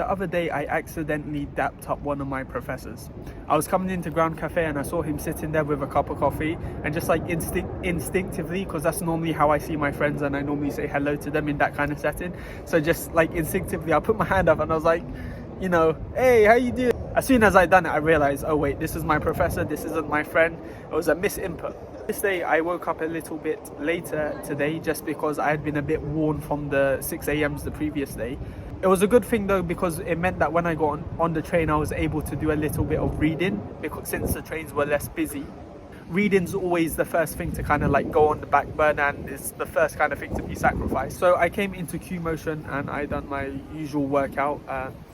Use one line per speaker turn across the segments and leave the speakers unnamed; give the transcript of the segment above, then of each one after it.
The other day, I accidentally dapped up one of my professors. I was coming into Ground Cafe and I saw him sitting there with a cup of coffee, and just like instinctively, because that's normally how I see my friends and I normally say hello to them in that kind of setting. So just like instinctively, I put my hand up and I was like, you know, hey, how you doing? As soon as I done it, I realized, oh wait, this is my professor, this isn't my friend. It was a misinput. This day, I woke up a little bit later today just because I had been a bit worn from the 6 a.m.s the previous day. It was a good thing though, because it meant that when I got on the train, I was able to do a little bit of reading, because since the trains were less busy. Reading's always the first thing to kind of like go on the back burner, and it's the first kind of thing to be sacrificed. So I came into Q Motion and I done my usual workout,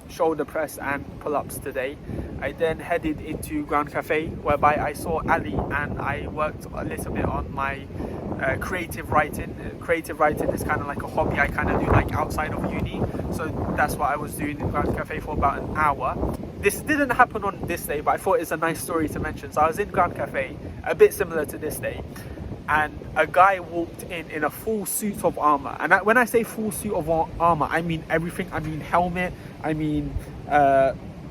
shoulder press and pull-ups today. I then headed into Ground Cafe, whereby I saw Ali and I worked a little bit on my creative writing. Creative writing is kind of like a hobby I kind of do like outside of uni, so that's what I was doing in Ground Cafe for about an hour. This didn't happen on this day, but I thought it's a nice story to mention. So I was in Ground Cafe, a bit similar to this day, and a guy walked in a full suit of armor. And when I say full suit of armor, I mean everything. I mean helmet, I mean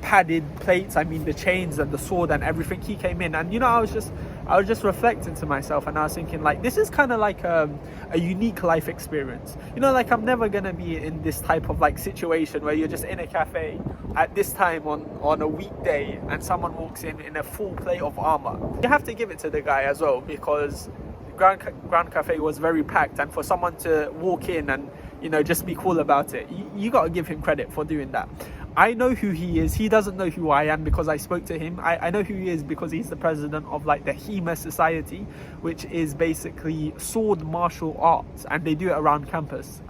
padded plates, I mean the chains and the sword and everything. He came in, and you know, I was just reflecting to myself, and I was thinking like, this is kind of like a unique life experience. You know, like I'm never gonna be in this type of like situation where you're just in a cafe at this time on a weekday and someone walks in a full plate of armor. You have to give it to the guy as well, because Ground Cafe was very packed, and for someone to walk in and, you know, just be cool about it, you got to give him credit for doing that. I know who he is. He doesn't know who I am because I spoke to him. I know who he is because he's the president of like the HEMA Society, which is basically sword martial arts, and they do it around campus.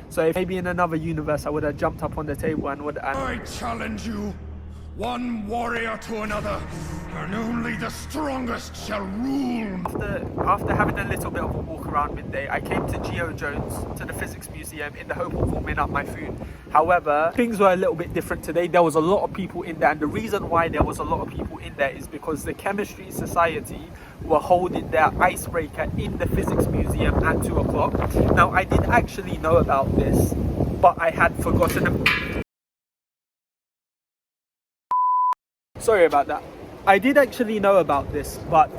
So if maybe in another universe I would have jumped up on the table and would.
I challenge you, one warrior to another, and only the strongest shall rule.
After having a little bit of a walk around midday, I came to Geo Jones, to the Physics Museum, in the hope of warming up my food. However, things were a little bit different today. There was a lot of people in there, and the reason why there was a lot of people in there is because the Chemistry Society were holding their icebreaker in the Physics Museum at 2 o'clock. Now, I did actually know about this, but I had forgotten. Sorry about that. I did actually know about this, but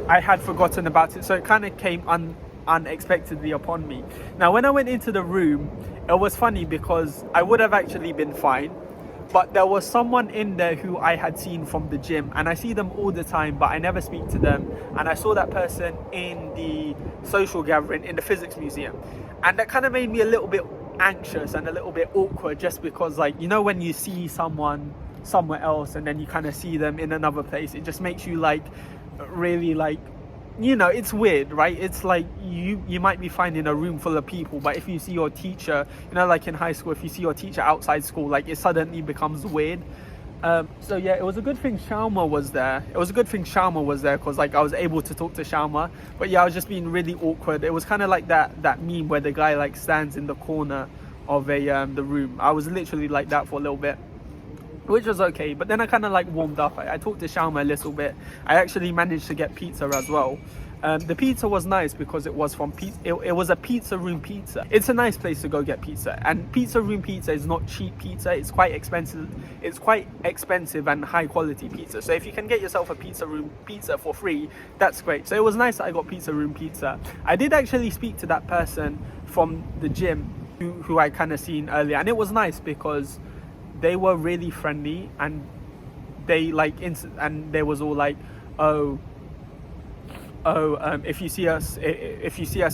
I had forgotten about it, so it kind of came unexpectedly upon me. Now, when I went into the room, it was funny because I would have actually been fine, but there was someone in there who I had seen from the gym, and I see them all the time, but I never speak to them. And I saw that person in the social gathering in the Physics Museum, and that kind of made me a little bit anxious and a little bit awkward, just because, like, you know, when you see someone somewhere else and then you kind of see them in another place, it just makes you like really, like, you know, it's weird, right? It's like you might be fine in a room full of people, but if you see your teacher, you know, like in high school, if you see your teacher outside school, like it suddenly becomes weird. So yeah, it was a good thing Shalma was there. Because like I was able to talk to Shalma. But yeah, I was just being really awkward. It was kind of like that meme where the guy like stands in the corner of the room. I was literally like that for a little bit, which was okay. But then I kind of like warmed up. I talked to Shalma a little bit. I actually managed to get pizza as well. The pizza was nice because it was from it was a pizza room pizza. It's a nice place to go get pizza, and pizza room pizza is not cheap pizza. It's quite expensive. It's quite expensive and high quality pizza. So if you can get yourself a pizza room pizza for free, that's great. So it was nice that I got pizza room pizza. I did actually speak to that person from the gym who I kind of seen earlier, and it was nice because they were really friendly, and they like and they was all like, if you see us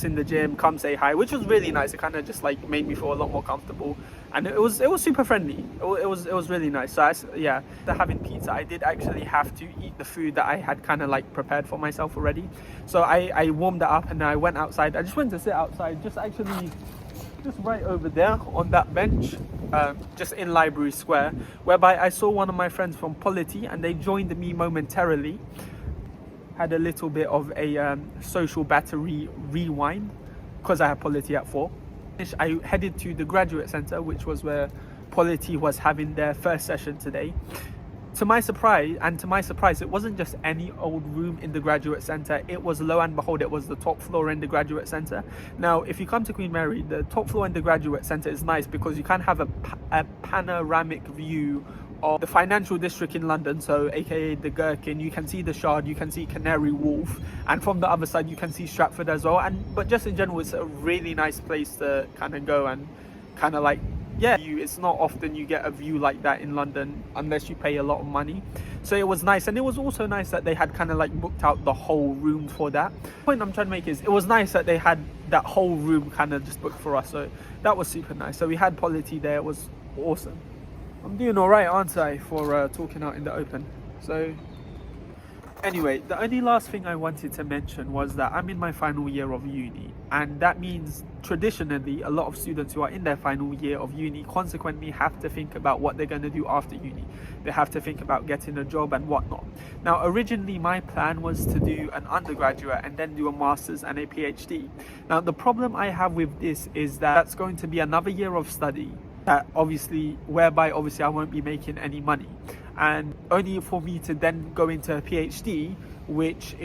in the gym, come say hi, which was really nice. It kind of just like made me feel a lot more comfortable, and it was super friendly. It was really nice. So after having pizza, I did actually have to eat the food that I had kind of like prepared for myself already. So I warmed that up, and I went outside. I just went to sit outside, just right over there on that bench, just in Library Square, whereby I saw one of my friends from Polity, and they joined me momentarily. Had a little bit of a social battery rewind because I had Polity at 4. I headed to the Graduate Centre, which was where Polity was having their first session today. to my surprise, it wasn't just any old room in the graduate center. It was, lo and behold, it was the top floor in the graduate center. Now, if you come to Queen Mary, the top floor in the graduate center is nice because you can have a panoramic view of the financial district in London, so aka the Gherkin. You can see the Shard, you can see Canary Wharf, and from the other side you can see Stratford as well. But just in general, it's a really nice place to kind of go and kind of like, yeah, it's not often you get a view like that in London unless you pay a lot of money. So it was nice, and it was also nice that they had kind of like booked out the whole room for that. The point I'm trying to make is, it was nice that they had that whole room kind of just booked for us, so that was super nice. So we had Polity there, it was awesome. I'm doing alright, aren't I, for talking out in the open. So anyway, the only last thing I wanted to mention was that I'm in my final year of uni, and that means traditionally a lot of students who are in their final year of uni consequently have to think about what they're going to do after uni. They have to think about getting a job and whatnot. Now, originally my plan was to do an undergraduate and then do a master's and a PhD. Now, the problem I have with this is that that's going to be another year of study, that whereby I won't be making any money, and only for me to then go into a PhD, which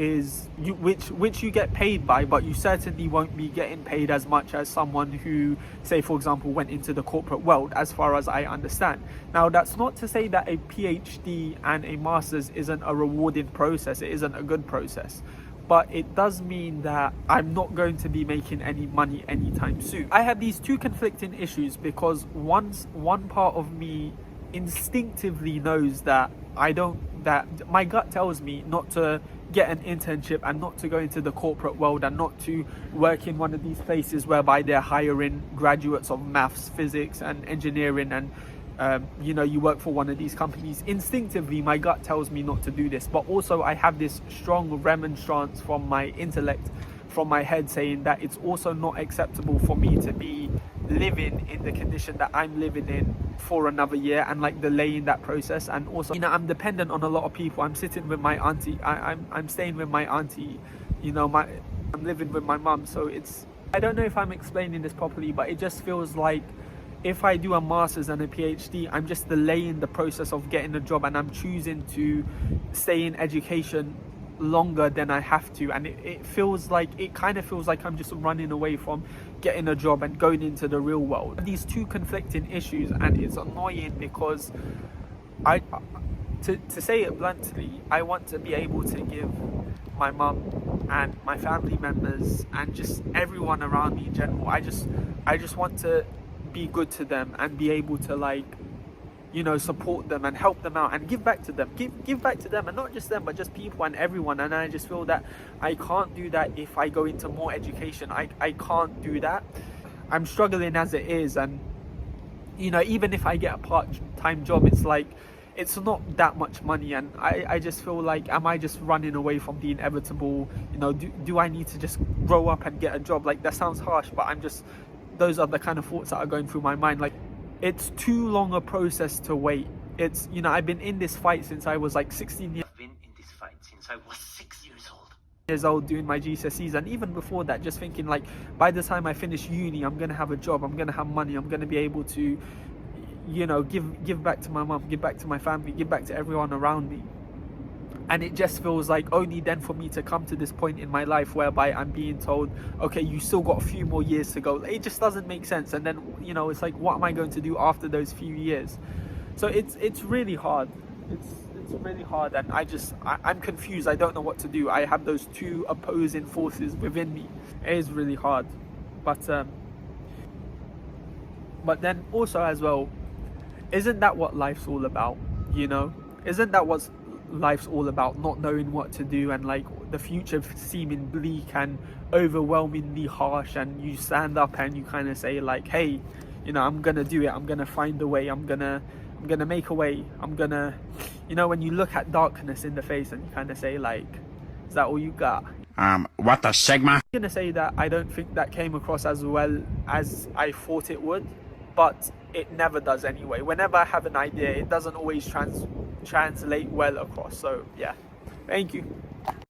you get paid by, but you certainly won't be getting paid as much as someone who, say for example, went into the corporate world, as far as I understand. Now, that's not to say that a PhD and a master's isn't a rewarding process, it isn't a good process, but it does mean that I'm not going to be making any money anytime soon. I have these two conflicting issues because one part of me instinctively knows that my gut tells me not to get an internship and not to go into the corporate world and not to work in one of these places whereby they're hiring graduates of maths, physics and engineering, and you work for one of these companies. Instinctively, my gut tells me not to do this, but also I have this strong remonstrance from my intellect, from my head, saying that it's also not acceptable for me to be living in the condition that I'm living in for another year and like delaying that process. And also, I'm dependent on a lot of people. I'm sitting with my auntie, I'm staying with my auntie, I'm living with my mum. So I don't know if I'm explaining this properly, but it just feels like if I do a master's and a PhD, I'm just delaying the process of getting a job, and I'm choosing to stay in education longer than I have to, and it kind of feels like I'm just running away from getting a job and going into the real world. These two conflicting issues, and it's annoying because to say it bluntly, I want to be able to give my mum and my family members and just everyone around me in general, I just want to be good to them and be able to support them and help them out and give back to them, give back to them, and not just them but just people and everyone. And I just feel that I can't do that if I go into more education. I can't do that. I'm struggling as it is, and even if I get a part-time job, it's not that much money, and I just feel like, am I just running away from the inevitable? Do I need to just grow up and get a job? That sounds harsh, but those are the kind of thoughts that are going through my mind. It's too long a process to wait. It's, I've been in this fight since I was 16 years.
I've been in this fight since I was 6 years old.
Doing my GCSEs, and even before that, just thinking by the time I finish uni, I'm gonna have a job, I'm gonna have money, I'm gonna be able to give back to my mum, give back to my family, give back to everyone around me. And it just feels like only then for me to come to this point in my life whereby I'm being told, okay, you still got a few more years to go. It just doesn't make sense. And then, it's like, what am I going to do after those few years? So it's really hard. It's really hard, and I'm confused. I don't know what to do. I have those two opposing forces within me. It is really hard. But then also as well, isn't that what life's all about? Isn't that what life's all about? Not knowing what to do, and the future seeming bleak and overwhelmingly harsh, and you stand up and you kind of say hey, I'm gonna do it, I'm gonna find a way, I'm gonna make a way, I'm gonna, when you look at darkness in the face and you kind of say is that all you got?
What a Sigma.
I'm gonna say that I don't think that came across as well as I thought it would, but it never does anyway. Whenever I have an idea, it doesn't always translate well across. So yeah, thank you.